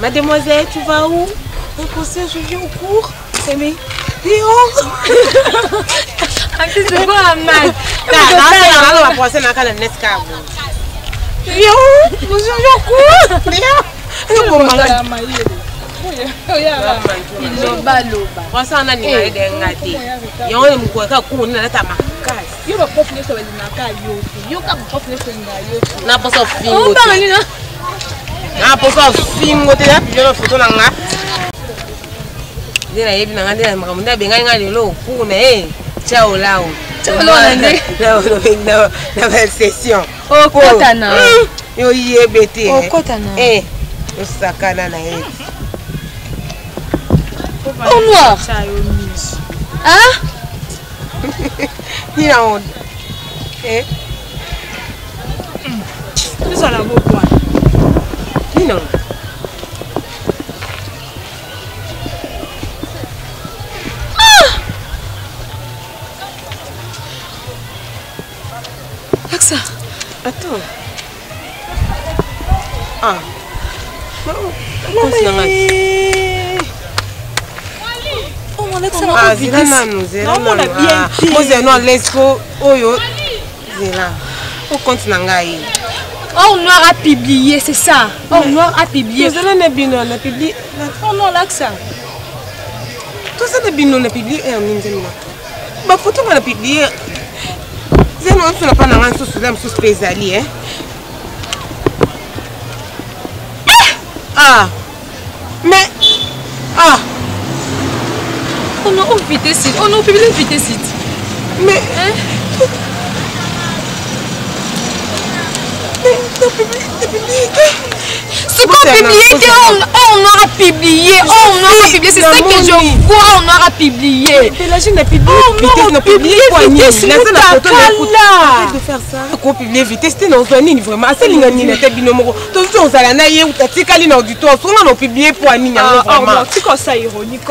Mademoiselle, tu vas où? Un concert, je viens au cours. C'est mes... C'est quoi la main? Ciao là. La session. Oh kotana. Yo yebete. Oh kotana. Eh. O sakana na ye. Oh noir. Hein? Il a honte. Eh. C'est ça la beau quoi. Non. Ça. Attends. Ah. Oh mon Alexa. Ah, Zila nous. Non, on a bien dit. Moi c'est non l'esco oyo. Zila. Au compte nangai. Oh noir a publié, c'est ça. Oh noir a publié. Zila n'a bino na publié. Oh non Alexa. Tout ça n'a bino na publié et en minzema. Ba photo on a publié. Non, on n'a pas de sous spéciali, hein? Ah! Mais. Ah! On a invité site. On a publié invité site. Mais. Hein? Ce qu'on publié, on aura publié. On aura publié. C'est ça que je vois. On aura publié. La jeune a publié. On a publié. C'est de faire ça. On a publié vite. C'était dans un ligne vraiment. C'est l'ingénieur n'était binomo. Tout ça on s'allait naïe ou t'as ticali dans du temps. On a publié pour un ligne. Oh non, tu crois ça ironique?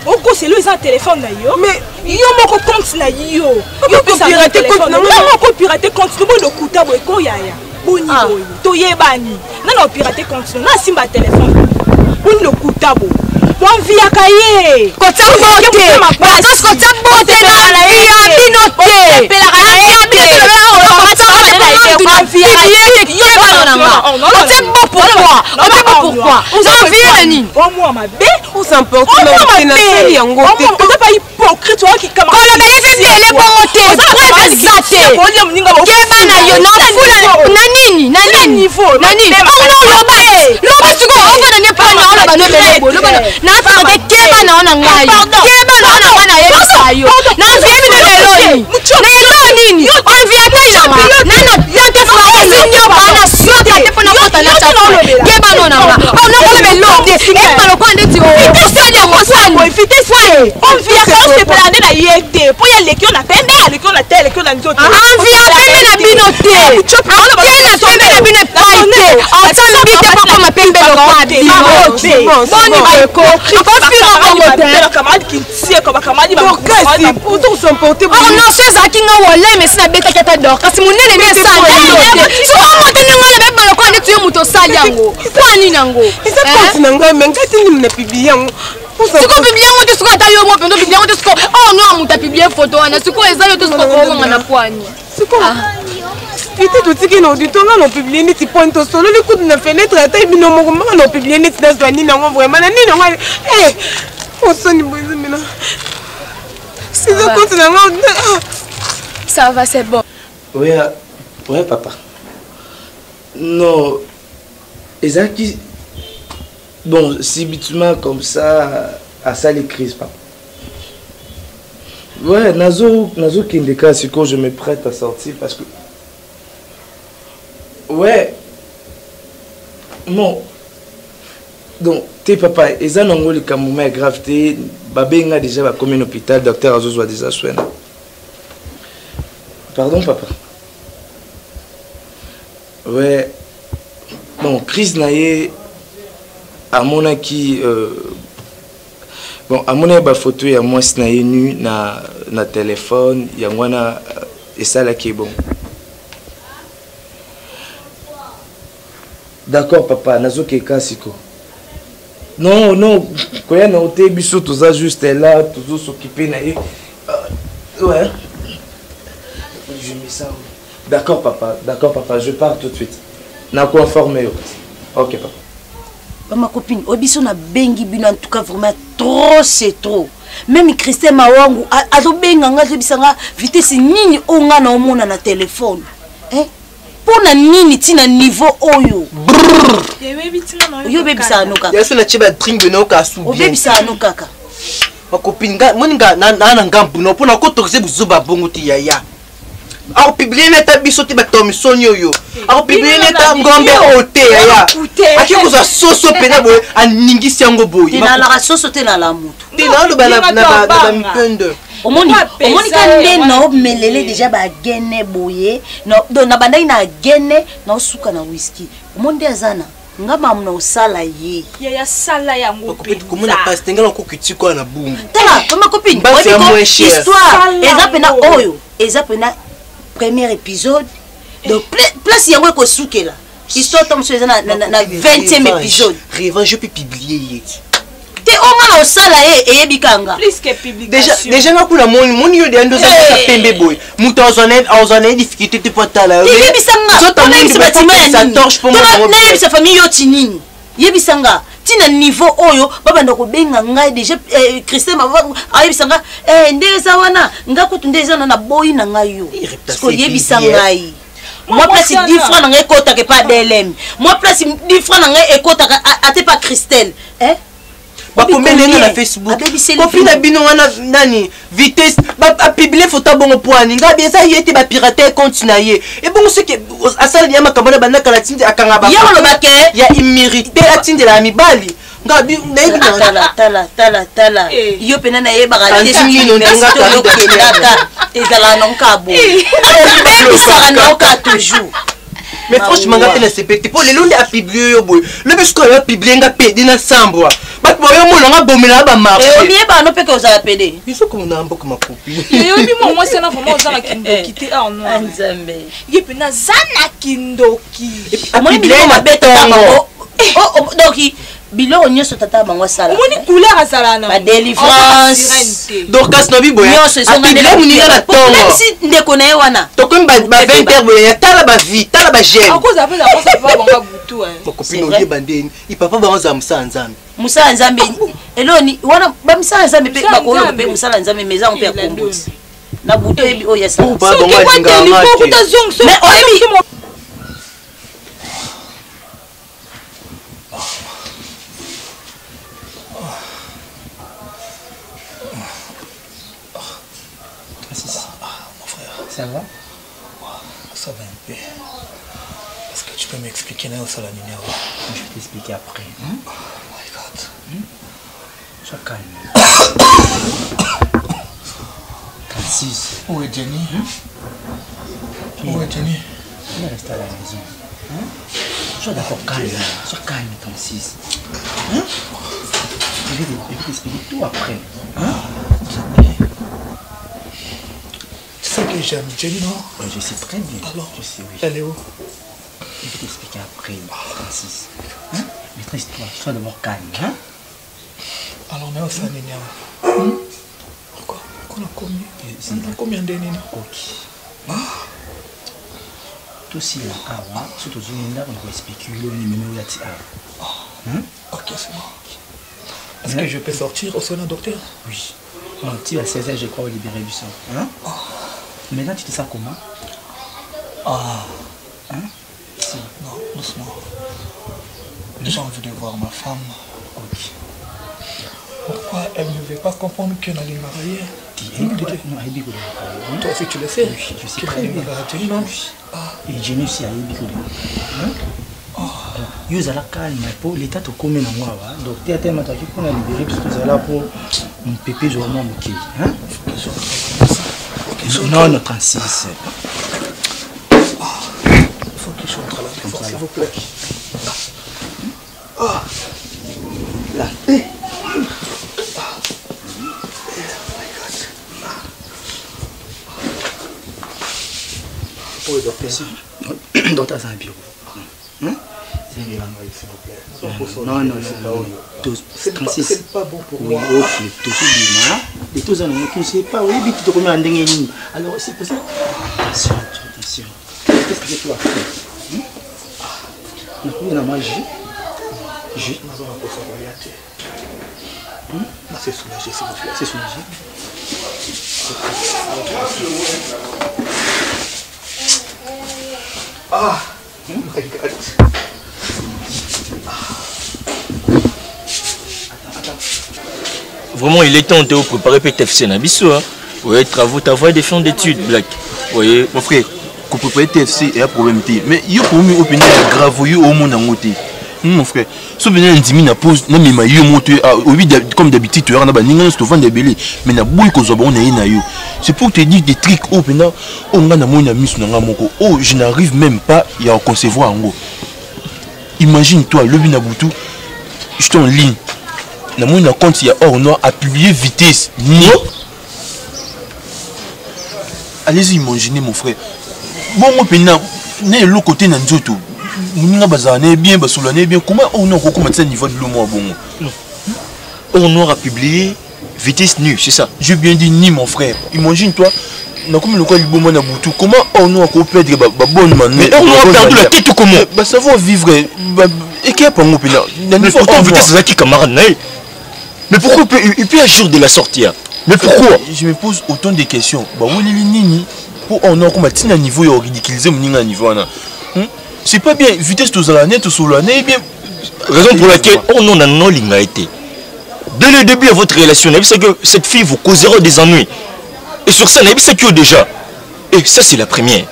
Au coup c'est le téléphone d'ailleurs. Mais yo mon compte na yo. Yo peut pirater compte. Non, on peut pirater compte. Nous bon le couta boy ko yaya. Boni boy. To yebani. Non pirater compte. Na simba téléphone. On le couta boy. Bon via cahier. Kota bote. Parce kota bote na ya binote. Pela ya binote. Pourquoi? Moi ma bé, on s'emporte on pas hypocrite toi qui camarade. On a fait les bonté. Très exalté. Kebana yo na fula nanini niveau. Nanini. On no tu go over ne pas na ba no belebo. Na fa de kebana ona ngai. Kebana ona bana yesa yo. Na vie mi no lelo. Na nini? On vient déjà nana yake fa sinyo bana soka te pona kota na cha. Kebana ona. On no go belebo. On vient quand on se plane na yete. Pour y aller qui on a pembe, aller qui on a tel, qui on a nous autres. On vient pembe na binoté. On vient pembe na binoté. On s'en vite pas comme pembe local. Boni beko. Encore fira en modèle. Camarade qui tire comme camarade ba. Pourquoi sont portés? Oh non, c'est ça qui nga wala mais c'est na beta kata dor. Kasi munene ne sa. So on monte ni ngala beba local ne tuyo muto sali yango. Kwa nini yango? Isa konti nanga mengati ni mna publier yango. Siko publier ngo te siko tayo mo pendo publier ngo te siko. Oh non, muta publier photo wana siko ezayo te siko ko nga na kwani. Siko. Vite tout tiki no du temps on publier ni ti point solo le coup de la fenêtre ata bino mo on publier ni ti dans ni nango vraiment na ni nango. Eh. On sonne boise mina. C'est ça compte nanga. Ça va, c'est bon. Ouais, papa. Non, Ezaki. Bon, si bitument comme ça, à ça les crises, papa. Ouais, Nazo Kindeka, c'est quand je me prête à sortir parce que. Ouais. Non. Donc, tes papa, Eza Nango, le camoumet grave, Babé a déjà commis un hôpital, docteur Azozo a déjà soigné. Pardon, papa. Ouais. Bon, Chris Naye, à mon aki, bon, à mon aki, photo, il y a moi, Naye nu, na téléphone, il y a moi, et ça là qui est bon. D'accord, papa, Nazo Keka Siko. Non, quand il y a un hôtel, tout ça, juste là, tout s'occuper, Naye. Ouais. Je mets ça. D'accord, papa, je pars tout de suite. N'a quoi informer. Ok, papa. Ma copine, Obiso na bengi bino en tout cas vraiment trop, c'est trop. Même Christelle Mawangu, azo benga nga bisanga vitesse nini onga na omona na téléphone. Hein? Pour na nini tina niveau oyo. Yo baby sa no kaka. Yasa na chiba drink no ka su bien. Baby sa no kaka. Ma copine nga moninga na ngambu no pona ko toxe buzuba bongo ti yaya. Ako publier neta biso ti batomi sonyo yo. Ako publier neta ngombe ote yaya. Aki ko za soso pena boy aningisi yango boy. Tina la soso te na la mutu. Tina lo bana na mipende. Omoni kande no melele déjà ba gene boye no do na bandai na gene na suka na whisky. Omoni azana ngama mna usala ye. Ya sala yango pe. Komona passe tenga ko kitiko na bungu. Tala, ma copine, histoire eza pena oyo, eza pena premier épisode. Donc place yango ko sukela. Histoire tom so eza na 20e épisode. Revanche je peux publier. Te onga na osala ye bikanga. Plus que publication. Déjà na kula moni yo de ndo za pembe boy. Muto ozone difficulté te potala. Yebisanga. Zota mimi batima ya nini. Tona sa famille yo tinini. Yebisanga. Tina niveau oyo baba ndako benga ngai déjà Christelle Mawangu ayebisanga ndeza wana ngakutu ndeza na boyi na ngai yo. Parce que yebisanga ngai. Moi place 10 francs na ngai kota ke pas DLM. Moi place 10 francs na ngai ekota ate pas Christelle. Hein? Ba pomele na Facebook. Copine na bino wana nani vitesse ba publier photo bongo poani nga bien ça yete ba pirater compte na ye. Et bon ce que asala nyama kabona bana kala tindi akanga ba. Ya lo bake ya immérité atindi la mibali. Nga bi tala. Yo pena na ye ba galite nino nga ka ezala non kabo. Même ça non ka toujours. Mais franchement, quand tu es petit, pour les longs à publier, le bus qu'on a publié, on a pédé dans le sambo. Mais pour moi, on a bombé là-bas, marché. Et on y est pas, on peut que vous avez pédé. Il faut qu'on a un peu comme ma copine. Moi, c'est là vraiment Zana Kindoki. T'es en noir. Il est pena Zana Kindoki. Moi, il est ma bête à maman. Oh, donc, Bilo nyonso tata bango sala. Omoni couleur azalana. Ma délivrance. Donc kas no bibo ya. Nyonso so ngane la munira na tongo. Même si ndeko na ye wana. Tokom ba 20 boya ya tala ba vie, tala ba gêne. À cause après ça va bango butu hein. Mon copine oye bandeni. Il papa bango za musa nzambe. Musa nzambe. Eloni wana ba musa nzambe pe ba ko pe musa nzambe meza on pe kombo. Na butu ebi oya sala. Ba bango dinga ma. Mais oyebi Ça va? Ça va un peu. Est-ce que tu peux m'expliquer là où ça la numéro? Je vais t'expliquer après. Regarde. Je Sois calme. 36. Où est Jenny? Où est Jenny? Il est resté à la maison. Hein? Sois d'accord calme. Sois calme, 36. Hein? Je vais t'expliquer tout après. Hein? Tu sais que j'aime Jenny, non? Je sais très bien. Alors, je sais, oui. Elle est où? Je vais t'expliquer après, 36. Hein? Maîtrise-toi, sois d'abord calme. Hein? Alors, on est au Saniniam. Pourquoi? On a combien d'années? Ok. Tout aussi là, surtout là, on va spéculer, on est même là. Ok, c'est bon. Est-ce que je peux sortir au salon, docteur? Oui. Non, tu à 16h, je crois, au libérer du sang. Hein? Maintenant, tu te sens comment? Hein? Si. Non, doucement. J'ai envie de voir ma femme. Ok. Pourquoi elle ne veut pas comprendre qu'on allait marier? Toi aussi tu le sais? Oui, je sais très bien. Et Jenny aussi a ébiqué. Vous allez calme pour l'état de commun en moi. Donc, tu as tellement d'attaqué qu'on a libéré parce que vous allez pour mon pépé, je vraiment ok. Non, non, 36. Il faut qu'il chante là, s'il vous plaît. La paix. Oui, docteur. Docteur, c'est un bureau. Non, non, non. C'est pas bon pour moi. Oui, ok. Tout ce bien. Et tout ça, on ne sait pas. Oui, mais tu te remets en dingue. Alors, c'est pour ça. Attention, attention. Qu'est-ce que tu vas faire? On a combien de magie? Jus. C'est soulagé, s'il vous plaît. C'est soulagé. My God. Vraiment, il est temps de préparer PTFC Nabiso. Oui, travaux, ta voix des fonds d'études, Black. Oui, mon frère, qu'on prépare TFC et un problème. Mais il y a pour moi opinion grave au monde en côté. Mon frère, si vous venez à dire na pause, na mima yo monte comme d'habitude tu as na baninga souvent des belés, mais na boy ko zoba on est na yo. C'est pour te dire des trucs au pena on nga na moina misu na moko. Oh, je n'arrive même pas à concevoir en gros. Imagine toi le binabutu, je suis en ligne. Na moina compte il y a or noir à publier vitesse. Non. Allez-y imaginez mon frère. Bon pena na le côté na nzoto. Bien, bien. Comment on a recommencé niveau de l'eau bon? On aura publié vitesse nue, c'est ça? J'ai bien dit ni mon frère. Imagine-toi, comment le comment on a perdre bonne manière? Mais on a perdu la tête ou comment? Ça va vivre. Et qui a pas mon pénal? Mais pourtant vitesse c'est qui camarade? Mais pourquoi il peut agir de la sortie? Mais pourquoi? Je me pose autant de questions. Pour on a comme un niveau ridiculisé mon niveau. C'est pas bien, vitesse tout ça l'année, tout sur l'année, bien. Raison pour laquelle on a non ligne a été. Dès le début de votre relation, c'est que cette fille vous causera des ennuis. Et sur ça, c'est que déjà. Et ça, c'est la première.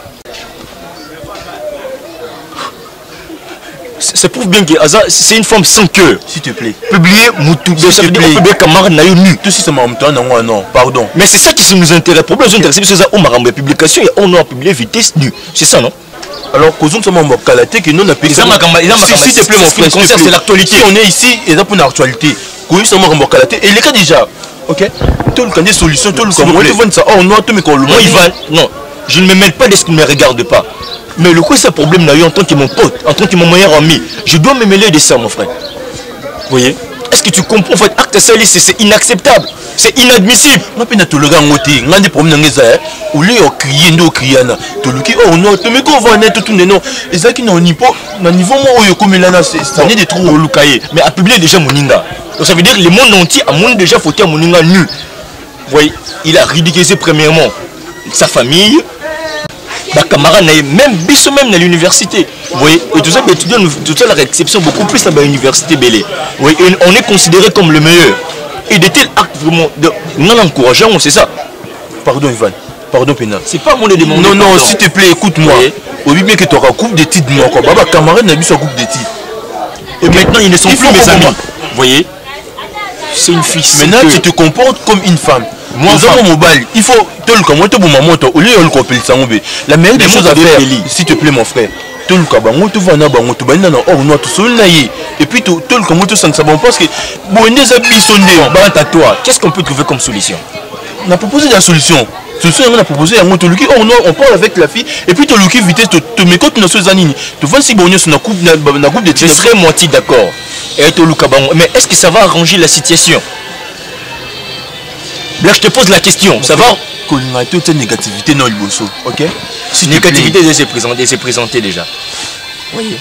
Ça prouve bien que c'est une femme sans cœur. S'il te plaît. Publier Moutou, ça veut dire que des camarades n'a eu nu. Tout si ça m'a non, pardon. Mais c'est ça qui nous intéresse. Pourquoi nous intéresse? C'est ça, on m'a rendu publication et on a publié vitesse nue. C'est ça, non? Alors, causons ça m'a calaté que nous on a payé. S'il te plaît, mon frère, c'est l'actualité. Si on est ici, et là pour l'actualité. Causons ça m'a calaté. Et les cas déjà. Ok? Tout le cas des solutions, tout le cas. Moi, tu vois ça. Oh non, tu me colles. Moi, Ivan, non. Je ne me mêle pas de ce qui ne me regarde pas. Mais le coup, c'est un problème là, en tant que mon pote, en tant que mon meilleur ami. Je dois me mêler de ça, mon frère. Vous voyez? Est-ce que tu comprends? En fait, acte sali, c'est inacceptable. C'est inadmissible. Je ne sais pas si tu as des problèmes. Ou les crier, nous crier. Tu oh non, tu me connais tout le monde. Et ça qui est au niveau comme là, c'est des trous au Lukaye. Mais à publier déjà Moninga. Donc ça veut dire que le monde entier a monde déjà foutu à Moninga nu. Vous voyez? Il a ridiculisé premièrement sa famille. Bah, camarade, même biso même à l'université. Vous voyez? Et tout ça, étudiants, tout ça, la réception beaucoup plus à l'université Bélé. Oui, on est considéré comme le meilleur. Et de tels actes vraiment non encourageants, c'est ça. Pardon Ivan, pardon Pénal. C'est pas mon de demander. Non, non, s'il te plaît, écoute-moi. Au bien que tu auras coupe de titres, mon baba camarade n'a vu sa coupe de titres. Et maintenant, ils ne sont plus mes amis. Vous voyez? C'est une fille. Maintenant, tu te comportes comme une femme. Moi, dans mon mobile, il faut te le comment te bon maman, au lieu de le copier ça. La meilleure des choses à faire, s'il te plaît, mon frère. Te le cabango, tu vas nabango, tu vas na or noir, tu sol naïe. Et puis tu le comment tu sens ça bon parce que bon des habits sont des à toi. Qu'est-ce qu'on peut trouver comme solution? On a proposé la solution. Solution on a proposé un moto luki or noir, on parle avec la fille et puis tu luki vitesse te mets quand tu n'as pas anini. Tu vois si bon sur la coupe de je serais moitié d'accord. Et tu le cabango, mais est-ce que ça va arranger la situation? Là, je te pose la question, ça va? On a toute cette négativité dans le bosso, ok? Si négativité s'est présentée déjà. Oui.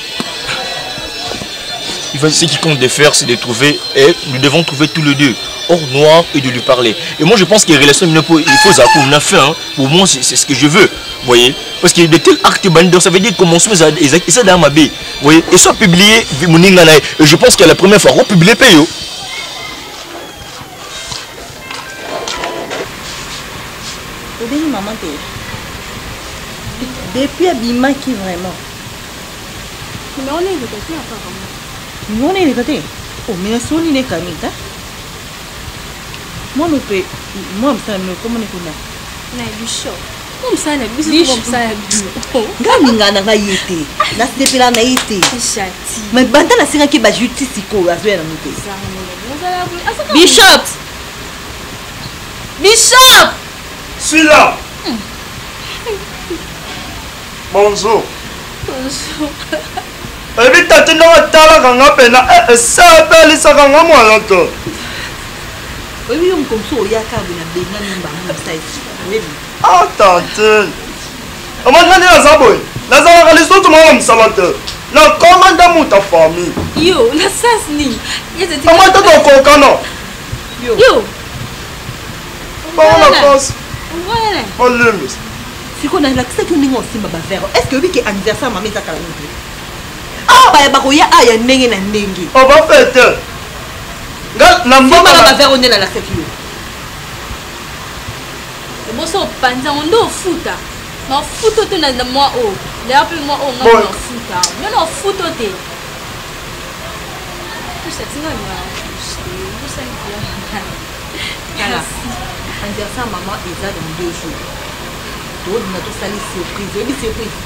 Ce qui compte de faire, c'est de trouver, et nous devons trouver tous les deux, hors noir, et de lui parler. Et moi, je pense que les relations, il faut ça pour une fin. Pour moi, c'est ce que je veux. Vous voyez? Parce que de tels actes bandeurs, ça veut dire comment ça dans ma baie. Vous voyez? Et soit publié, et je pense que la première fois, on publie Payo. Maman, depuis Abima qui vraiment. Mais on est de côté apparemment. Nous on est de côté. Oh mais si on est comme ça. Moi nous peut moi ça me comment on est là. Na bisho. Comme ça na bisho comme ça na. Gaminga na yete. Na sepela na yete. Chati. Mais banta na singa ki ba justice ko azwe na muté. Bishop. Bishop. Suis là. Bonjour. Bonjour. Et puis tu n'as pas la pena. Ça appelle ça quand moi là. Oui, on comme ça il y a quand on a des gens qui oui. Ah tante. On m'a dit la zaboy. La zaboy les autres m'ont salade. La commande ta famille. Yo, la sasni. On m'a dit ton cocano. Yo. Bon la passe. Voilà. On l'aime. Si on a l'accès que nous aussi ma bavère. Est-ce que oui que anniversaire maman ta kala nous? Ah ba ba ko ya aya ndenge na ndenge. On va fêter. Gal na Maman mbona ma bavère on est là la fête yo. C'est bon ça panza on do futa. Na futo te na moi oh. Les appelle moi oh na futa. Mais na futo te. Tout ça tinga na. Tout ça bien. Anniversaire maman Eza dans 2 jours. Tout na to sali surprise. Et surprise.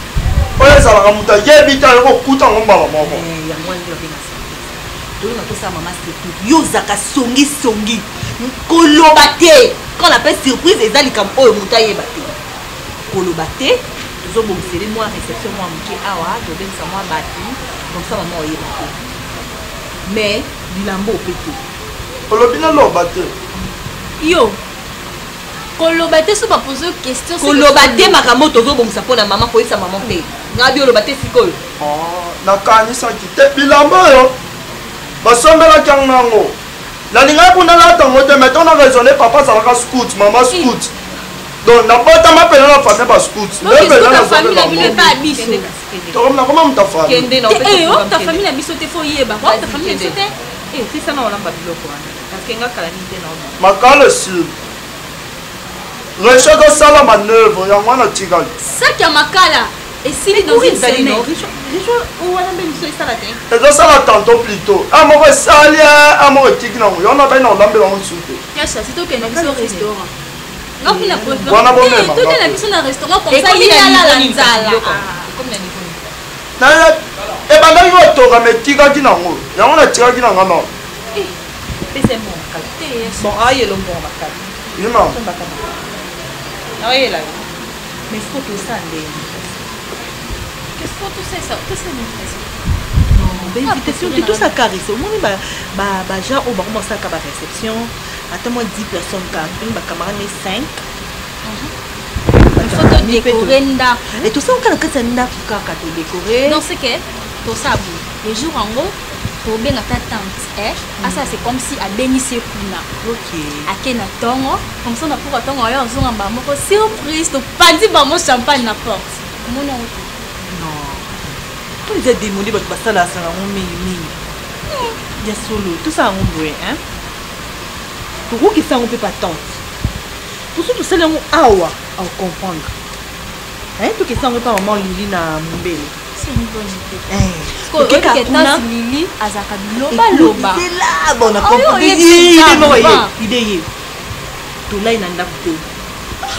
oyo ezalaka moto ayebita yo kokuta ngo mbala moko yango wana nde babenga surprise. Toyo na tosala mama surprise. Yo zaka songi. Koloba te. Quand on appelle surprise eza likambo oyo moto ayeba te. Koloba te. Tozobongisele mwa réception mwa moke awa tobengisa mwa bati. Donc ça maman oyeba te. Mais bilambo ope te. olobi naloba te. Yo. Koloba te so ba poser question. Koloba te makambo tozobongisa mpona mama koyesa mama te. Ngabi oloba te sikoyo. nakanisaki te bilamba oyo basombelaki yango nango nalingaki kuna natango te mais tona raisonne papa azalaka scout mama scout donc nabotama mpena na famille bascout nakoma muta famille ta famille na biso te fo yeba ta famille na biso te tisana olamba biloko wana parceke nga kala nini te na makale sur reche kosala manœuvre yango wana tikali sac ya makala esili dans une semaine ezosala tantôt plutôt amoko esali amoko etiki nango yo na bai na olambela ngo su te yasha sitokende biso restaurant ngakuna wana bomema tokende biso na restaurant comme ça yalala nzala ebandaki kotoka me etikaki nango yango natikaki nanga no bon ayelo mbongo makala ima ayela mais faut que ça ndenge. Qu'est-ce que tu sais ça? Qu'est-ce que c'est l'invitation? Non, l'invitation, tu tout ça caresse. Au moins, genre, on va commencer à la réception. Attends, moi 10 personnes, ma camarade est 5. Il faut te décorer. Et tout ça, on a fait un pour te décorer. Non, c'est que, tout ça, le jour en gros, pour bien ta tante, ça c'est comme si à bénissé kuna. Ok. À Kena Tongo, comme ça on a pour Tongo, on a un bambo surprise, tu pas dit bambo champagne na porte. Mon nom. Quand ils ont demandé votre passage là, ça va il y a solo, tout ça on veut, hein. Pour vous qui ça on peut pas tenter. Pour tout ça on awa à comprendre. Hein, tout qui ça on peut pas vraiment lili na mbele. c'est une bonne idée. Parce que dans Lili, Azaka Loba Loba. C'est là, bon, on a compris. Idée. Tout là, il en a beaucoup.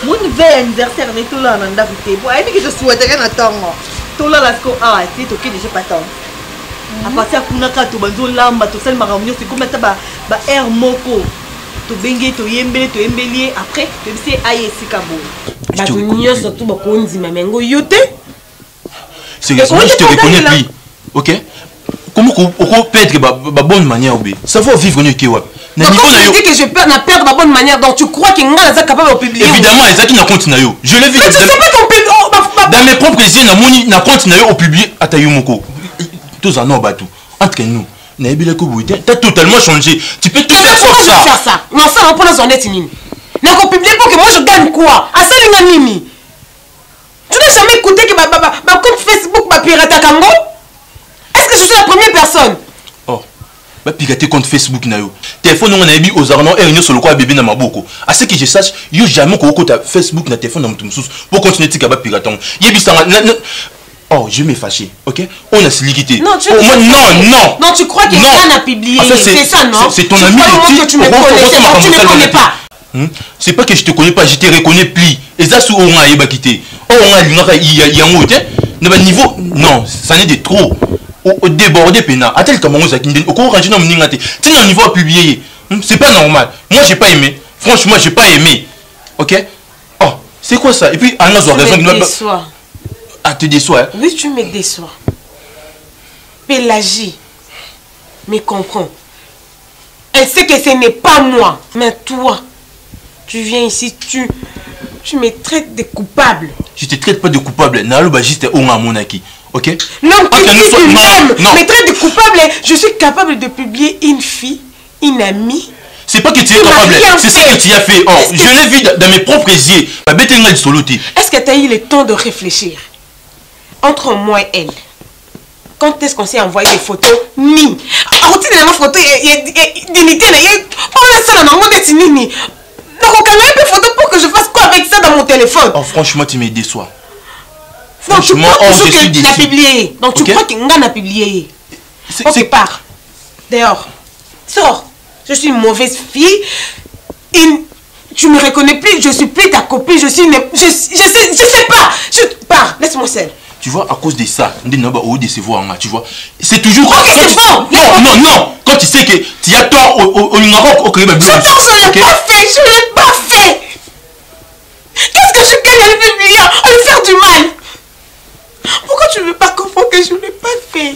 Mon nouvel anniversaire, mais tout là, on en a beaucoup. Bon, elle dit que je souhaiterais attendre. Tout là, là, c'est ok, déjà pas tant. À partir de Kunaka, tu vas dans l'amba, tu sais, le maramio, c'est comme ça, air moko. Tu bengue, tu yembele, tu embelier. Après, tu sais, aïe, c'est cabo. Bah, tu n'y surtout beaucoup on dit, mais yote. Sérieusement, je te reconnais plus. Ok? Comment on peut être de bonne manière, savoir vivre au Kewa. Donc, quand tu dis que je peux perdre ma bonne manière, donc tu crois qu'il est capable de publier? Évidemment, c'est qui n'a compte na yo. Je l'ai vu. Mais tu sais pas qu'on peut. Dans mes propres yeux, n'a compte na yo au publier à Tayumoko. Tous en bateau. Entre nous. T'as totalement changé. Tu peux tout faire sauf ça. Non, ça, on peut dans son étini. N'a qu'on publie pour que moi je gagne quoi? À ça, il mimi. Tu n'as jamais écouté que ma compte Facebook m'a piraté à Kango? Est-ce que je suis la première personne? Oh, bah pirater compte Facebook na yo. Téléphone on a mis aux arnons et sur le quoi bébé na maboko. À ce que je sache, yo jamais qu'on compte Facebook na téléphone dans mon sous pour continuer de kaba piraton. Yebi ça. Oh, je vais fâcher, ok? On a se liquidé. Non, tu non, tu crois qu'il y a publié. C'est ça, non? C'est ton ami. Tu me connais, tu ne connais pas. C'est pas que je te connais pas, je te reconnais plus. Et ça, sous on a yéba quitté. Oh, on a il y a un autre. Niveau, non, ça n'est de trop. Au débordé, pena. À tel moment, ça qui au courant, je n'ai pas dit. Tu n'as un niveau à publier. C'est pas normal. Moi, j'ai pas aimé. Franchement, j'ai pas aimé. Ok? Oh, c'est quoi ça? Et puis, Anna a raison. Ah, te déçois, hein? Oui, tu me déçois. Pélagie me comprends. Elle sait que ce n'est pas moi, mais toi. Tu viens ici, tu me traites de coupable. Je te traite pas de coupable. Nalo juste on a mon acquis. Ok? Non, tu dis que tu me traite de coupable. Je suis capable de publier une fille, une amie. C'est pas que tu es capable, c'est ça que tu as fait. Oh, je l'ai vu dans mes propres yeux. Est-ce que tu as eu le temps de réfléchir? Entre moi et elle, quand est-ce qu'on s'est envoyé des photos? Ni. Alors, tu as une photo, il y a dignité, il y a. Pourquoi ça, dans mon destinée? Donc, on a une photo pour que je fasse quoi avec ça dans mon téléphone? Oh, franchement, tu me déçois. Franchement, je suis déçu. Publié. Donc, tu crois qu'il a publié? Ok, pars. Dehors. Sors. Je suis une mauvaise fille. Tu me reconnais plus, je suis plus ta copine, je sais pas. Pars, laisse-moi seule. Tu vois, à cause de ça, on doit décevoir, tu vois. C'est toujours... Ok, c'est bon. Non. Quand tu sais que tu as tort au Maroc, au Crédit Blanc. Je ne l'ai pas fait. Qu'est-ce que je gagne à le publier, à lui faire du mal? Pourquoi tu ne veux pas comprendre que je ne l'ai pas fait?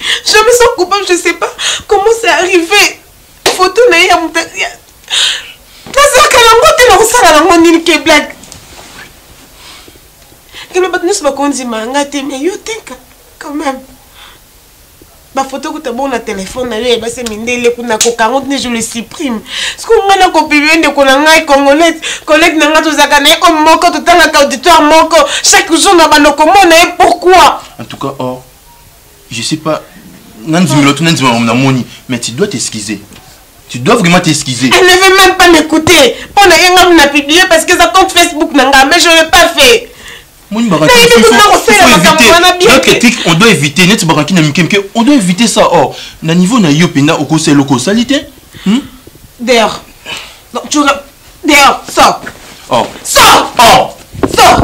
Je me sens coupable, je ne sais pas comment c'est arrivé. Photo n'a pas mon... C'est que la moto est dans mon île blague. Que le bâtiment soit conduit, mais yo t'inquiète quand même. Ma photo que tu as bon na téléphone, c'est mindele kuna ko 40 je le supprime. Ce qu'on m'a na copier de konanga congolais, collègue nanga to zakana comme moko tout dans auditoire moko chaque jour na banoko mona pourquoi? En tout cas, oh, je sais pas mais tu dois t'excuser. Tu dois vraiment t'excuser. Elle ne veut même pas m'écouter. On a publié parce que ça compte Facebook nanga, mais je ne l'ai pas fait. On doit éviter. On doit éviter ça. Oh, na niveau na yopena au conseil local salité. Dehors. Dehors, sors. Oh. Sors. Oh. Sors.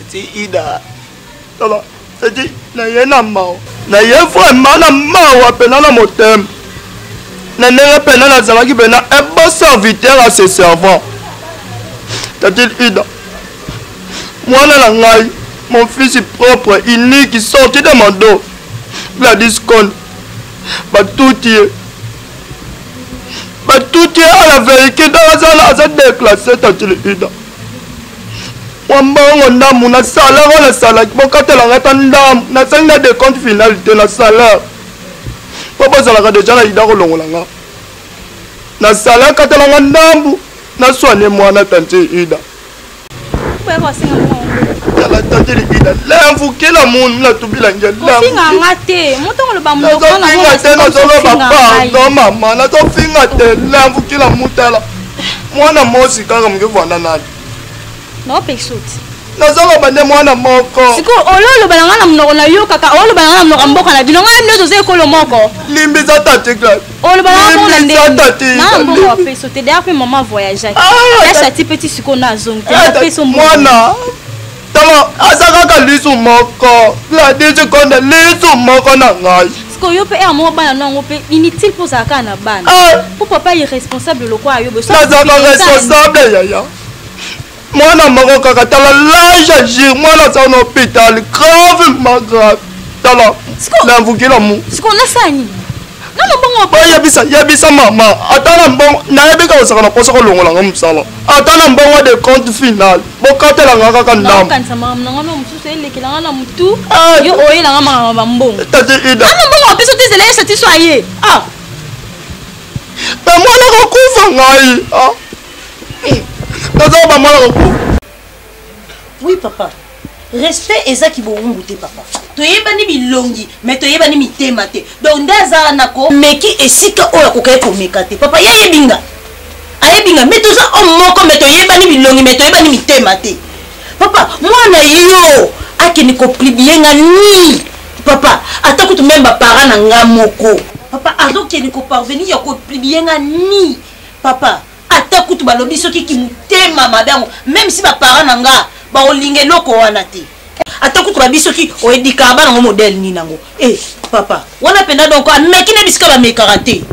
C'est Ida. Alors, c'est dit, na yena mao. Na yena vraiment na mao apena na motem. Na nene pena na zalaki bena un bon serviteur à ses servants. C'est-à-dire Ida. Moi, mon fils est propre, unique, qui sortit de mon dos. Gladys Con. Tout est à la vérité dans la déclassée, t'as-tu Ida. On a mon salaire, on a salaire. Bon, quand elle a un salaire de compte final de la salaire. Papa, ça l'a déjà la Ida Rolongolanga. Na salaire, quand elle a un dame, na soigné moi, na tante Ida. La tante Ida, l'invoquer la monde, la tout bilan. Non, maman, na ton finger, l'invoquer la moutelle. Moi, na moi aussi, quand je me vois, non, Pexote. nazonga bande mwana moko siko ololo balanga na mnoko na yo kaka ololo balanga na mnoko mboka na bino ngai mino toze ekolo moko limbiza tate classe ololo balanga mona ndenge na mbongo wa peso te d'ailleurs maman voyage ya chati petit siko na zone te peso mwana tala azaka lisu moko la dije konde lisu moko na ngai siko yo pe amo bana nango pe inutile pour zaka na bana pour papa irresponsable lokwa ayobo so nazaka responsable yaya mwana moko kaka tala l'âge agir mwana za na hôpital gravement grave tala namvukila mu siko nasani nano bongo yebisa mama ata na mbongo nayebi ka osaka na poso kolongolanga mosala ata na mbongo de compte final bokatelanga kaka ndambo kanisa mama nanga no mususu elekelanga na mutu yo oyelanga mama bambongo tati ida nano bongo opeso tezela yesa tiso aye pe mwana kokufa ngai naza bamwana kokufa oui papa respect eza kibowungu te papa toyebani bilongi mais toyebani mitema te donc nde aza nako meki esika oyo akokai komeka te papa ye ayebinga mais toza homme moko mais toyebani bilongi mais toyebani mitema te papa mwana yo akeni koplibienga ni papa ata kutu même bapara na nga moko papa azokeni koparvenir ya koplibienga ni papa ata kutu balobi soki kimutema mabe yango même si bapara na nga baolinga eloko wana te ata kutu babi soki oyedika bana ngo modèle ni nango papa wana penda donc ameki na bisika bamekaka te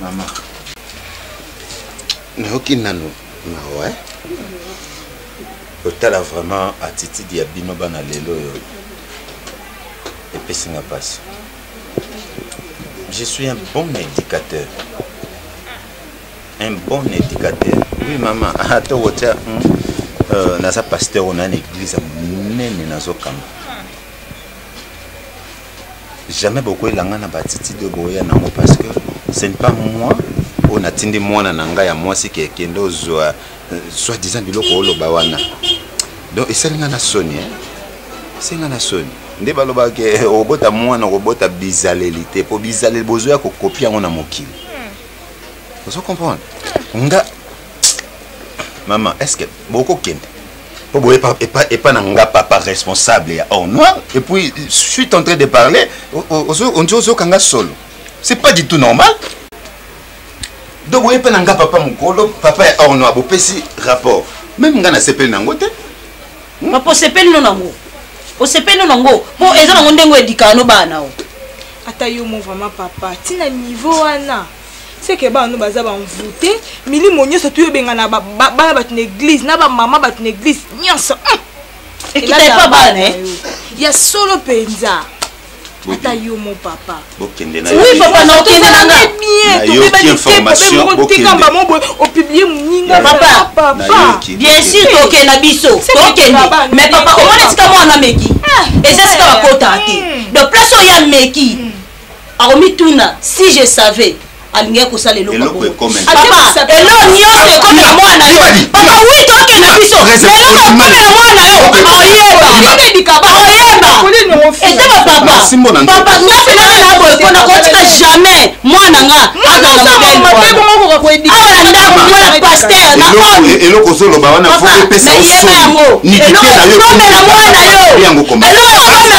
mama nayoki nano nawa otala vraiment attitude ya bino bana lelo oyo epesinga pasi. Je suis un bon éducateur. Un bon éducateur. Oui, maman. Attends, nasa pasteur on a une église nene nazo kamba. Jamais beaucoup langa na batiti de boya nango parce que ce n'est pas moi on a tindi mwana nanga ya moi si kendo zoa soit disant biloko oloba wana. Donc esalinga na soni senga na soni. Nde baloba ke obota mwana obota bizalelité po bizalel bozo ya ko copier ngona mokili. Vous comprenez? Nga maman, est-ce que beaucoup kende pour boye pas nanga papa responsable ya oh non et puis je suis en train de parler on dit aux kanga solo. C'est pas du tout normal. Donc boye pas nanga papa mukolo papa ya oh non abopesi rapport. Même nga na sepel nango te. Papa sepel no nango. O sepel no nango. Po eza nango ndengo edikano bana o. Ata yo mo vraiment papa, tina niveau wana. C'est que ba no baza ba mvute, mili monyo so tuyo benga na ba bat na église, na ba mama bat na église, nyonso. Et qui t'aille pas bana Il y a solo penza. Ata yo mon papa. Bokende na. Oui papa na okende na nga. Bien, to ba information bokende. Ba mo o publier muninga papa. Bien sûr to na biso. To mais papa o mona tika mwana meki. Et c'est ce que va kota te. De place o ya meki. Aromi tuna si je savais alinga kusala eloko papa elo nyonso ekomela mwana yo papa oui tokenda biso eloko ekomela mwana yo oyeba ndedikaba oyeba ete papa ngapena na boye kona kotika jamais mwana nga awa ndako mwana pasteur na homme eloko zoloba wana faut epesa yango eloko ekomela mwana yo eloko ekomela mwana randa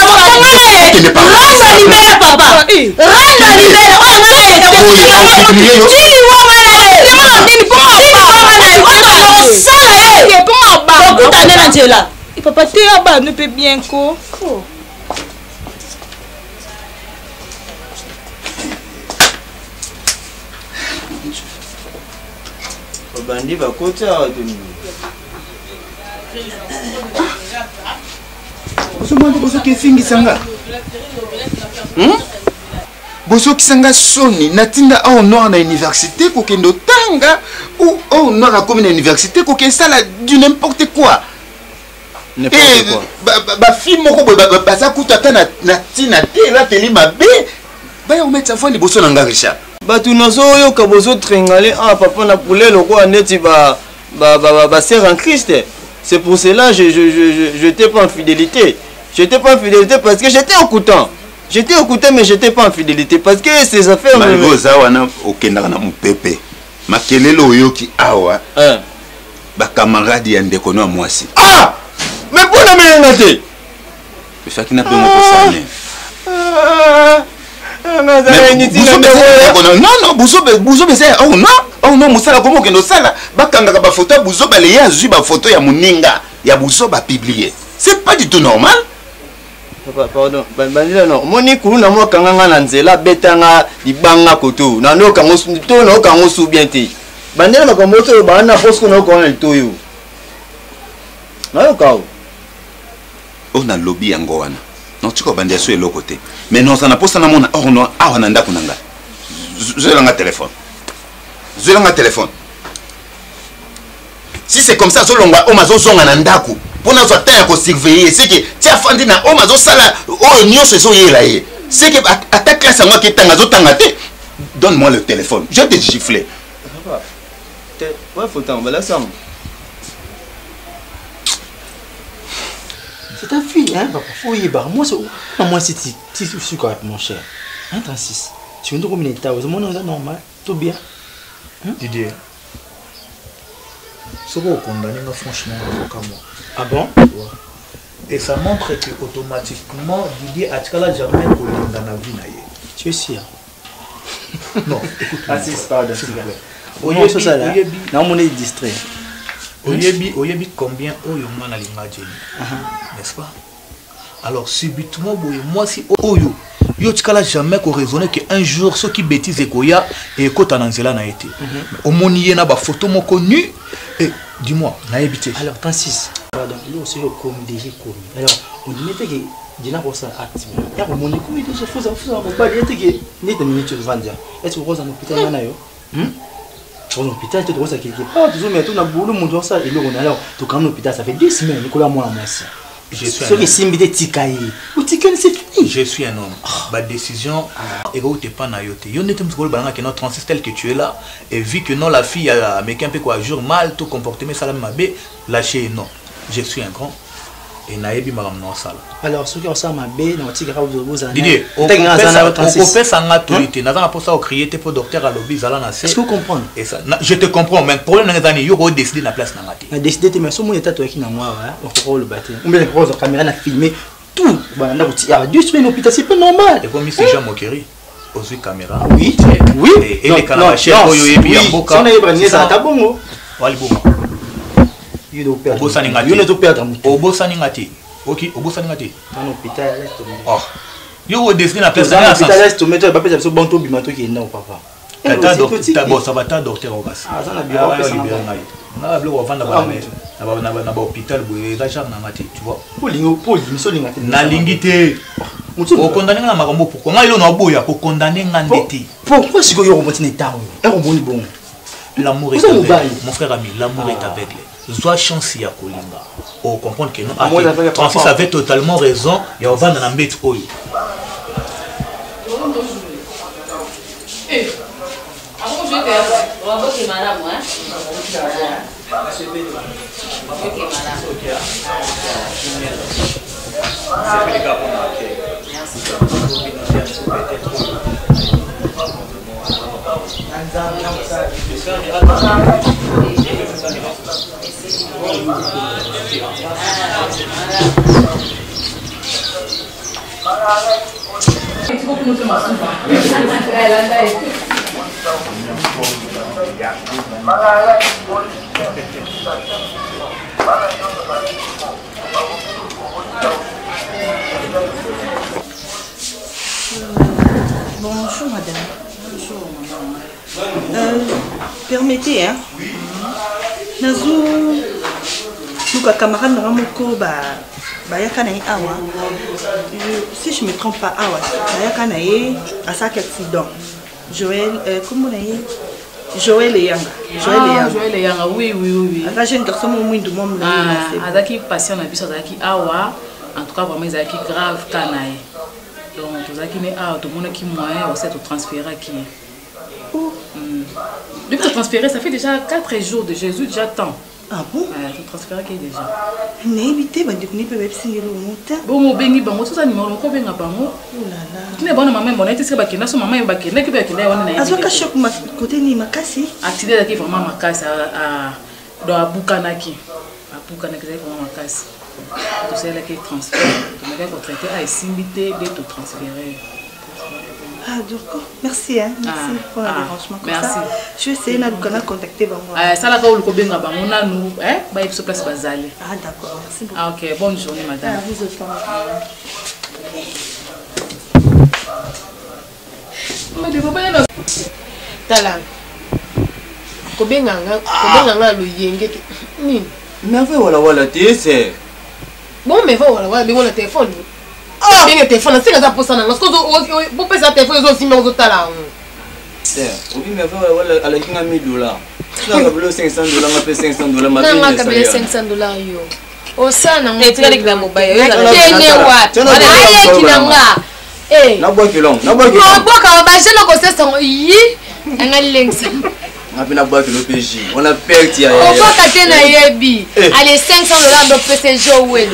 libela papa randa libela wana papa te aba ne peut bien ko bandi bakota waduni osomande bosoki efingisanga bozokisanga soni natinda au noir na université kokendo tanga ou au noir a comme na université kokesala du n'importe quoi bafille moko baza kuta ata na tina te la teli mabe baya ometsa fois liboso na nga Richard bato nazoyoka bozotringale papa na poulet lokola neti basere en Christ. C'est pour cela je n'étais pas en fidélité. J'étais pas en fidélité parce que j'étais écoutant. J'étais écouté mais j'étais pas en fidélité parce que ces affaires malgré ça wana okendaka na mupepe makelelo oyoki awa camarade ya ndeko no mwasi. Ah! Mais pour la menga te. Le fait qu'il n'a pas mon non, Bouzobe c'est oh non, Moussala comment que nous sala bakanga ba photo Bouzobe les ya zui ba photo ya muninga ya Bouzobe a publié. C'est pas du tout normal. Pardon, bandila non. Moni kuna mo kanganga na nzela betanga libanga koto. Na no kango to no kango su bien te. Bandila makambo to bana posko no ko na toyo. Na yo kawo. On a lobby yango wana. Non tu ko bandia so elo côté. Mais non ça na posta na mona oh non ah wana ndako nanga. Je langa téléphone. Je langa téléphone. Si c'est comme ça so longa o mazo zonga na ndako. Pour nous attendre à surveiller, c'est que tu as fandi na o mazo sala o nyonso so yela ye. C'est que attaque là ça moi qui tanga zo tangate. Donne-moi le téléphone. Je vais te gifler. Papa. Ouais, faut t'en là ça. C'est ta fille, hein, papa. Faut y bar. Moi c'est tu suis quoi mon cher. 1,36. Tu viens de combien d'états? Vous mon normal, tout bien. Didier. Ce qu'on condamne franchement comme moi. Ah bon? Et ça montre que automatiquement Didier a jamais connu dans la vie. Tu es sûr? Non. Assiste pardon. Oye so ça là. Na mon est distrait. Oyebi combien oyo mwana linga jeni. N'est-ce pas? Alors subitement moi si oyo yo tikala jamais ko raisonner que un jour ceux qui bêtise ekoya et kota na nzela na été. Omoni ye na ba photo moko nu et dis-moi na ebité. Alors 36. Pardon, il aussi le comme déjà comme. Alors on dit que dina ko ça active. Ya ko moni ko ito so fuza ko ba yete que ni de minute de vendre. Est-ce que vous en hôpital na yo? Pour l'hôpital, tu dois ça quelque part. Tu mets tout dans le boulot, mon doigt ça et le alors tu quand l'hôpital ça fait 2 semaines. Nicolas moi moi ça. Je suis un homme. Je suis un homme. Ma décision est où t'es pas naïoté. Yo n'était pas le que notre 36 tel que tu es là et vu que non la fille a mais un peu quoi jour mal tout comportement ça la mabé lâcher non. Je suis un grand et naïbi ma non ça. Alors ce qui on ça mabé dans tigara vous avez. Didier, on fait ça en autorité. N'a pas pour ça au crier pour docteur à lobby zala na. Est-ce que vous comprenez? Et ça je te comprends mais problème dans les années yo ko décider na place na ngati. Na décider mais so mon état toi qui na moi on faut le battre. On met la caméra na filmer tout. Bah na il y a 2 semaines hôpital c'est pas normal. Et comme si Jean Mokeri aux caméras. Oui. Oui. Et les caméras chef oyo yebi ya mboka. Ça na yebrani ça ta bongo. Wali bongo. Yo do perdre. Obosani ngati. Yo ne do perdre. Obosani ngati. OK, obosani ngati. Dans l'hôpital laisse tomber. Oh. Yo au décider la place dans l'hôpital laisse tomber tu pas peut-être so banto bimato qui est non papa. Ta docteur ça va ta docteur obas. Ah ça na bien on fait na blo wa vanda ba na hôpital boye za charge na ngati tu vois. Poli so lingate. Na lingité. Au condamner na makambo pourquoi ngai lo na boya ko condamner ngandeti. Pourquoi si yo remonter na tawo? Et on bon. L'amour est aveugle. Mon frère ami, l'amour est aveugle. Zoa chance ya kolinga. Oh comprendre que non. Francis avait totalement raison. Il y a vendre na mbet oyo. Eh. Avant je vais OK madame hein. OK madame. C'est le cas pour moi. Bonjour madame. Bonjour madame. Permettez hein. Nazo Luka camarade na moko bayaka na awa. Si je me trompe pas awa. Bayaka na à chaque accident. Joël comment on est Joël Yanga. Joël Yanga oui. Aka jeune garçon mwindu mom na. Azaki patient na biso azaki awa. En tout cas vraiment azaki grave kanaye. Donc tozaki ne awa to monaki moyen aussi de transférer qui. Depuis de transférer, ça fait déjà 4 jours de Jésus, déjà temps. Ah bon? Je transfère qui déjà. N'évitez pas de venir pour epsinguer le montant. Bon, mon bengi bango, tout ça numéro ko benga bango. Oh là là. Tu n'es bonne maman, mon était ce bakina, son maman est bakina, qui bakina on est. Azoka choc ma côté ni makasi. Accident qui vraiment makasi à donc abukanaki ezalaki vraiment makasi tosalaki transfert tomekaki kotraite esimbi te nde totransféré. Ah, d'accord. Merci, hein. Merci pour le dérangement. Merci. Ça, je vais essayer de contacter Bango. Ça, là, quand vous le Bango, nous, bah, il se place Bazale. Ah, d'accord. Merci beaucoup. Ah, ok. Bonne journée, madame. Ah, vous aussi. Tala. Kobenga lo yenge. Ni. Mais voilà, c'est. Bon, mais voilà, le téléphone. Ah, bien le téléphone, c'est ça pour ça. Parce que vous payez ça téléphone aussi mais aux tala. Oui, mais voilà, à la fin $1000. Tu as $500, on paye $500 ma fille. Non, on paye $500 yo. Au ça non. Et tu as les gars mobile. Na boa que long. Na boa ka ba je lo ko se son yi. Engalengsa. Na bina boa que lo PJ. On a perdu ya. On va cater na yebi. Allez $500 do PC jouer.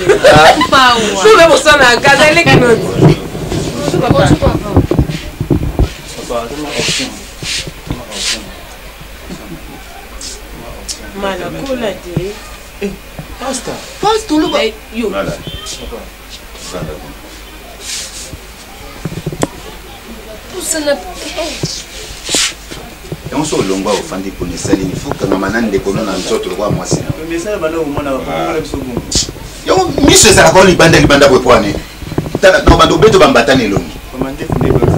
Pas wa. Je vais vous na casa ele que non. Mala cola de. Pasta. Pasta lo ba yo. On se longwa au fandi pour ne salir, il faut que nous manande de kono na nzoto kwa mwasi. Mais ça va là au mona ba bisogo. Yo mise ça ko libanda kwa pwane. Tala no bando beto bambatane longi. Commandez fondé comme ça.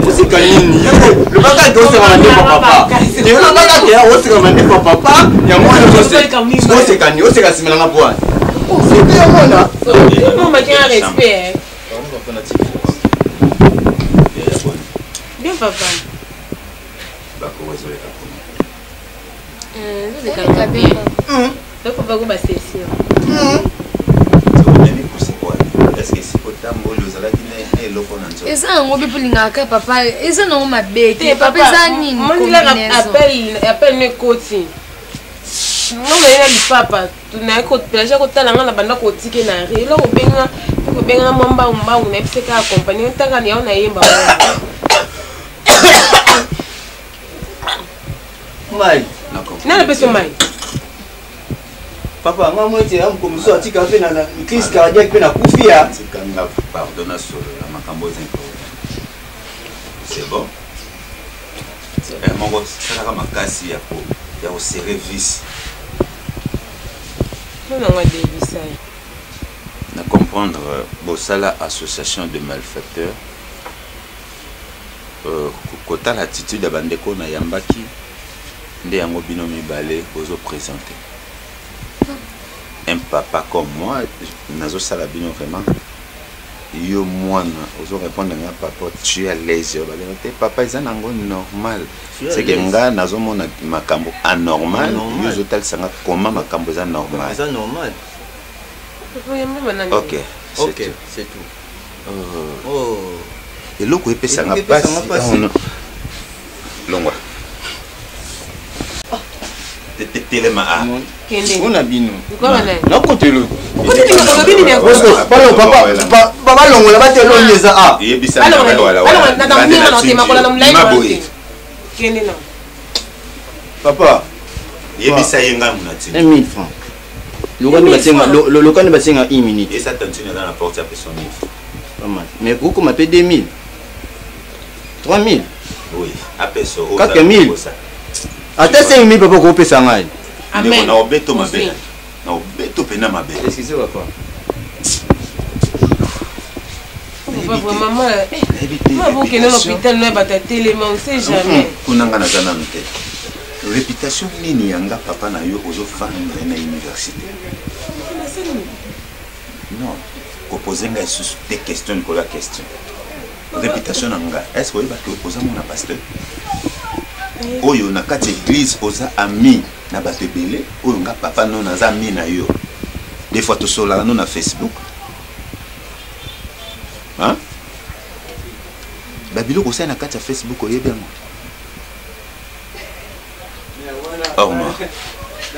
Aussi kanini. Le bagage doit se rendre pour papa. Le bagage doit se rendre pour papa. Ya moi c'est kanini, c'est kasimela na pwane. C'est bien mona. Non mais quel respect. Bien papa. Bako wezo leka kuna. C'est calme bien. Donc on va go passer ici. Est-ce que c'est autant beau le zala qui n'est loko na nzo? Eza ngobi pulingaka papa, eza no mabeki. Papa eza nini? Appelle ne koti. Non mais il papa, tu n'as pas déjà côté la ngana banda koti ke na ri. Lo benga mamba on a fait ka accompagner tanga ni on a yemba. Mai. Na peso mai. Papa, moi je am comme ça tika fait na crise cardiaque pe na kufia. Tikanga pardonna sur la makambo zinko. C'est bon. Mon gosse, ça la makasi ya ko ya au service. Na comprendre bosala association de malfaiteurs kota l'attitude ya bandeko na yambaki nde yango bino mibale ozo présenter un papa comme moi nazo sala bino vraiment yo mwana ozo répondre à papa tu es à l'aise papa ils nango normal c'est que nga nazo mona makambo anormal yo zo tal sanga comment makambo za normal c'est normal. OK c'est tout. Et loko epesa nga passe longwa telema a on a bino na kotelo papa longo la bate longo za a yebisa wala papa yebisa yenga munati 1000 francs le can basenga 1 minute et ça tantine dans la porte ya personne mais beaucoup m'a payé 2000 3000 oui apeso 4000 ata 5000 papa ko pesa ngai amen na obeto mabe na obeto pena mabe excusez papa maman vous qui dans l'hôpital ne va pas tellement on sait jamais kunanga na zana mte réputation nini yanga papa na yo ozo fana na université non poser des questions pour la question réputation nanga est-ce que vous poser mon pasteur oyo na kati église oza ami na bato belé oyo nga papa non na ami na yo des fois to sola non na Facebook hein babilo ko na kati Facebook oyebi yango oh non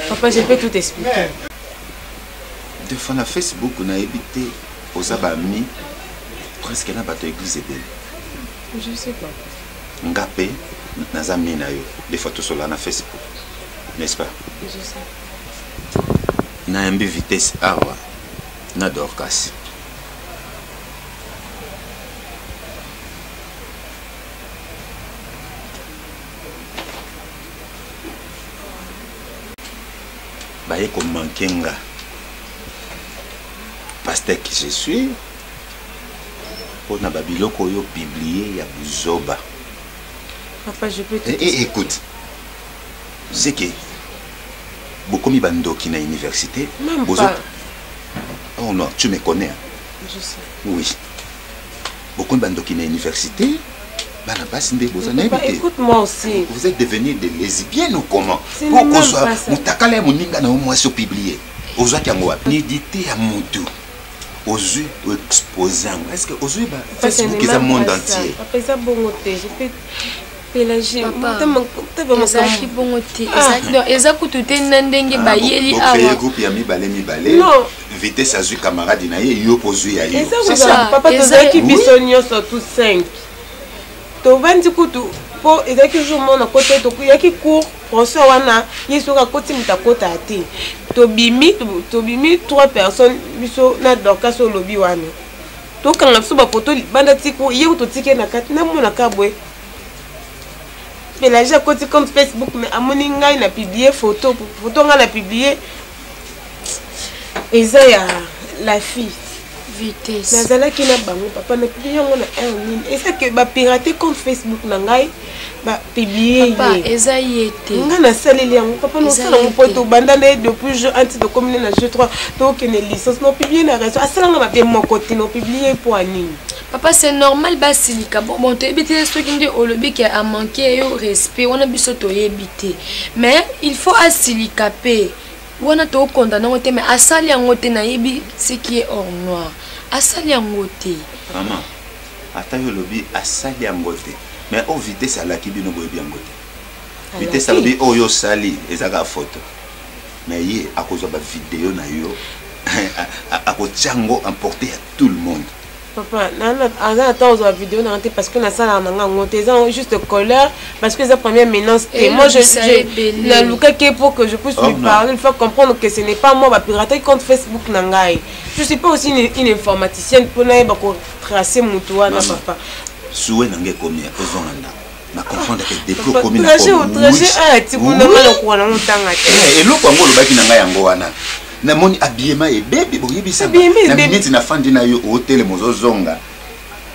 papa je peux tout expliquer des fois na Facebook na évité aux amis presque na bato église ebele je sais pas Ngapé, Nazami na yo, des photos sur la Facebook, n'est-ce pas? Je sais. Na mbi vitesse awa, na Dorcas. Baye ko mankenga. Pasteur qui je suis, on a babiloko yo publié ya buzoba. Papa, je peux te... Écoute, c'est que beaucoup de bandos qui na université. Même pas. Oh non, tu me connais. Hein? Je sais. Oui. Beaucoup de bandos qui na université. Papa, écoute-moi aussi. Vous êtes devenus des lesbiennes ou comment? C'est même pas ça. Mutakala muninga na moi sur publié. Aux autres yango nidité à mutu. Aux yeux exposants. Est-ce que aux yeux Facebook est un monde entier? Papa, ça bon je peux Pélagie. Papa, ezaki bongo te. Ezaki tuté ndenge bayeli awa. Ok, groupe ya mibale mibale. Non. Vitesse azui camarade na ye yo pozui ya yo. C'est ça. Papa, tozaki biso nyonso tous 5. Tovandi kutu po ezaki jour mona côté to yaki cours professeur wana yesoka koti mutakota ate. Tobimi 3 personnes biso na Dorcas lobby wana. To kanga biso ba photo banda tiku ye to tike na kati na mona kabwe. Pélagie côté compte Facebook mais amoni ngai na publier photo nga na publier eza ya la fille vitesse nazalaki na bango papa na publier yango na en ligne eza que ba pirater compte Facebook na ngai ba publier papa eza yete nga na saleli yango papa no sala mo poto banda na depuis jeu anti de commune na jeu 3 to que ne licence no publier na réseau asala nga ba pe mon côté no publier pour anine. Papa, c'est normal, basilika. Bon, tu es ce qui au lobby qui a manqué au respect. On a bu ce éviter. Mais il faut asilikaper. On a tout condamné, mais asali angote naïbi, ce qui est hors noir. Asali angote. Maman, attends le lobby, asali angote. Mais au vitesse à la qui bino boy bien angote. Vitesse à lobby, oh yo sali, et ça la photo. Mais hier, à cause de la vidéo na yo, à cause Django emporté à tout le monde. Papa, attends la vidéo parce que la salle a juste colère parce que c'est la première menace. Et moi, je la Luka pour que je puisse lui parler, il faut comprendre que ce n'est pas moi qui pirater contre Facebook. Je ne suis pas aussi une informaticienne pour tracer mon toit. Papa. Souhait n'a combien na comprendre que des pro communes trajet tu connais le coin dans tanga et l'autre ngo le baki nanga yango wana na moni habillement et bébé boyebisa na minute na fandi na yo hôtel mozozonga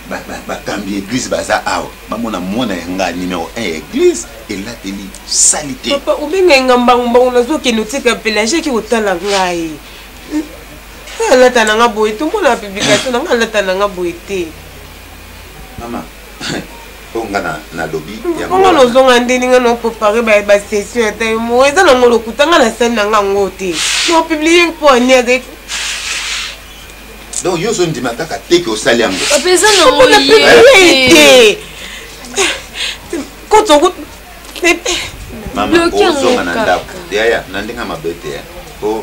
ba cambi église baza awa bamona mona yanga numéro 1 église et là teli salité papa ubenga ngamba ngamba nazo ke notika Pélagie ki otala ngai ala tananga boy tout mona publication nanga ala tananga boy te mama ngana na lobby ya ngo nozonga ndeni ngana préparer ba session ta mo eza na ngolo kutanga na scène nanga ngote no publier pour avec donc yo zo ndima kaka teke o sali yango apesa no moyé quand on mama ozonga na ndako ya na ndinga mabete ya o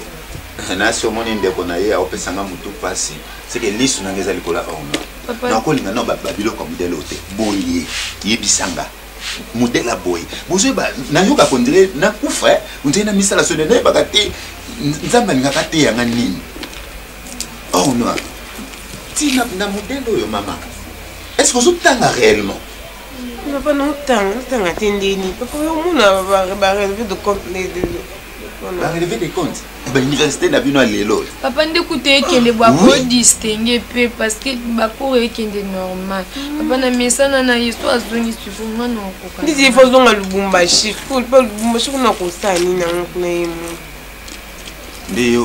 na so moni ndeko na ye opesanga mutu pasi c'est que lisu na ngeza likola orno na kolinga no babilo comme modèle ote boye yebisanga modèle a boye bozo ba na yoka kondire na kufa unte na misala so nene bakati nzamba ngaka te yanga nini oh non tina na modèle oyo mama est-ce que vous tanga réellement papa non tanga tendeni papa on a ba relevé de compte va relever des comptes. L'université n'a pas l'élo. Papa, n'écoutez qu'il est pas distingué parce que Bako est normal. Papa, n'a mis ça dans la histoire de l'histoire. Il faut donc le Lubumbashi. Il faut le Lubumbashi qu'on a constaté. Nde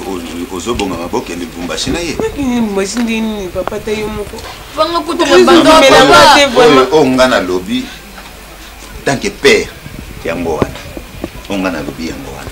ozobonga maboke ndi Lubumbashi na ye. Lubumbashi ndi papa tayo moko. Vanga kutoka bando papa. Onga na lobby tant que père yango wana. Onga na lobby yango wana.